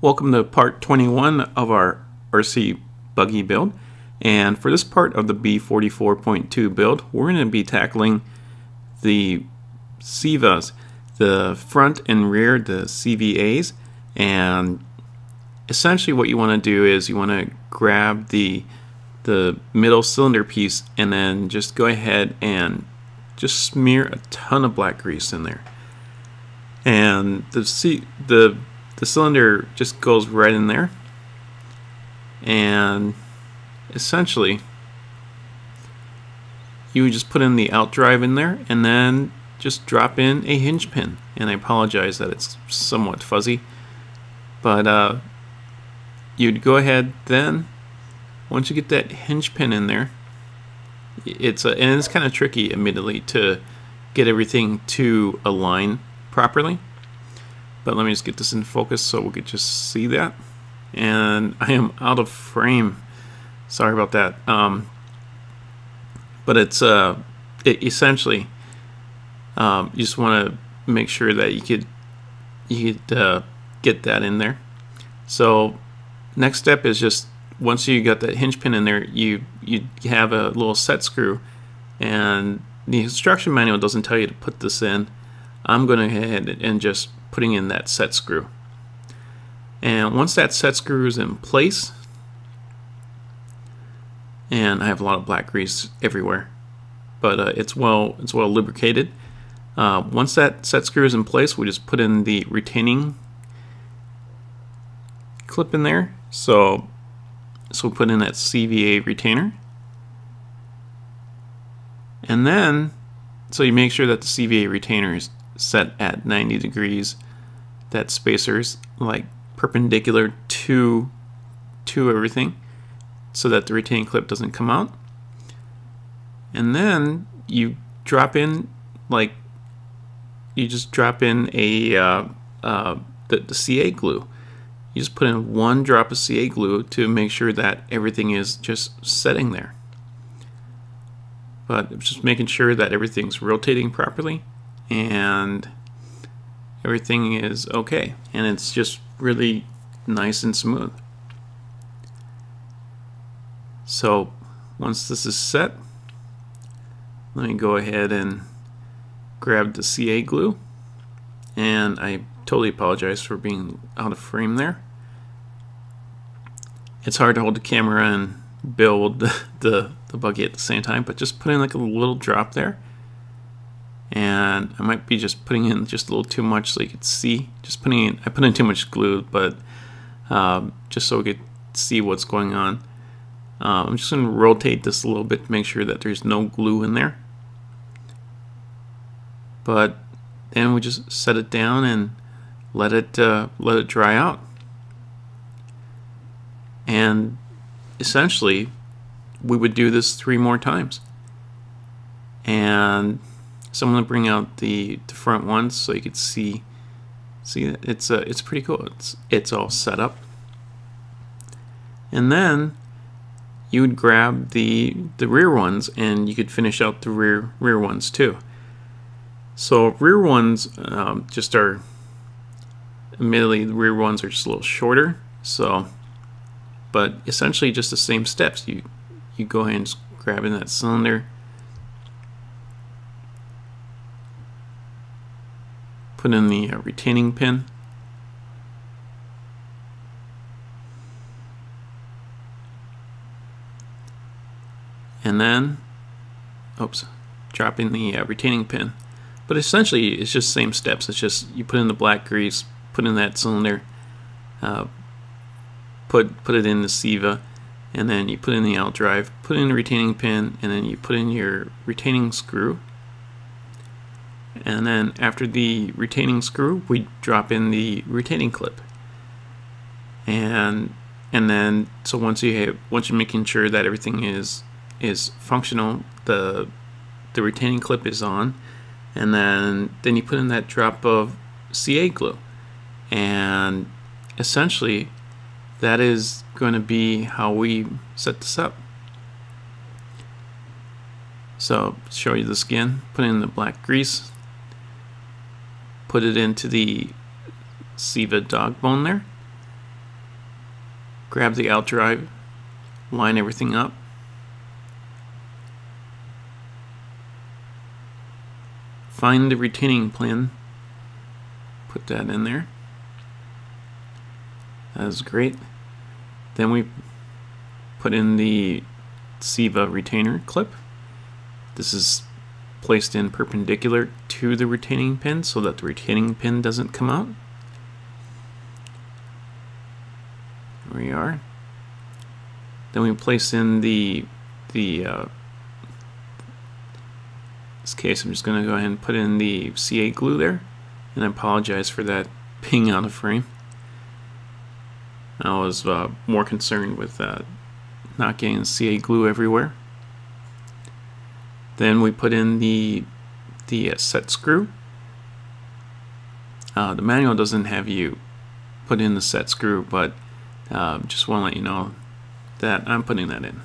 Welcome to part 21 of our RC Buggy build, and for this part of the B44.2 build we're going to be tackling the CVAs, the front and rear, the CVAs. And essentially what you want to do is you want to grab the middle cylinder piece and then just go ahead and just smear a ton of black grease in there, and the cylinder just goes right in there, and essentially you would just put in the out drive in there and then just drop in a hinge pin. And I apologize that it's somewhat fuzzy, but you'd go ahead then, once you get that hinge pin in there, and it's kind of tricky admittedly to get everything to align properly. But let me just get this in focus so we could just see that. And I am out of frame. Sorry about that. But it's essentially you just want to make sure that you could get that in there. So next step is just once you got that hinge pin in there, you have a little set screw, and the instruction manual doesn't tell you to put this in. I'm going to go ahead and just putting in that set screw. And once that set screw is in place, and I have a lot of black grease everywhere, but it's well lubricated. Once that set screw is in place, we just put in the retaining clip in there. So we put in that CVA retainer, and then so you make sure that the CVA retainer is set at 90 degrees, that spacer's like perpendicular to everything, so that the retaining clip doesn't come out. And then you drop in, like, you just drop in the CA glue. You just put in one drop of CA glue to make sure that everything is just setting there. But just making sure that everything's rotating properly and everything is okay, and it's just really nice and smooth. So once this is set, let me go ahead and grab the CA glue, and I totally apologize for being out of frame there. It's hard to hold the camera and build the buggy at the same time, but just put in like a little drop there. And I might be just putting in just a little too much so you could see. I put in too much glue, but just so we could see what's going on. I'm just going to rotate this a little bit to make sure that there's no glue in there. But then we just set it down and let it dry out. And essentially, we would do this 3 more times. And so I'm going to bring out the front ones so you can see that it's pretty cool. It's all set up. And then you would grab the rear ones, and you could finish out the rear ones too. So rear ones just are, admittedly the rear ones are just a little shorter. So, but essentially just the same steps. You go ahead and just grab in that cylinder, put in the retaining pin, and then drop in the retaining pin. But essentially it's just same steps. It's just you put in the black grease, put in that cylinder, put it in the CVA, and then you put in the out drive, put in the retaining pin, and then you put in your retaining screw. And then after the retaining screw, we drop in the retaining clip. And then so once you're making sure that everything is functional, the retaining clip is on, and then you put in that drop of CA glue. And essentially that is going to be how we set this up. So show you this again. Put in the black grease, put it into the CVA dog bone there, grab the out drive, line everything up. Find the retaining pin, put that in there. That is great. Then we put in the CVA retainer clip. This is placed in perpendicular to the retaining pin so that the retaining pin doesn't come out. There we are. Then we place in this case, I'm just going to go ahead and put in the CA glue there, and I apologize for that being out of frame. I was more concerned with not getting CA glue everywhere. Then we put in the set screw. The manual doesn't have you put in the set screw, but just want to let you know that I'm putting that in.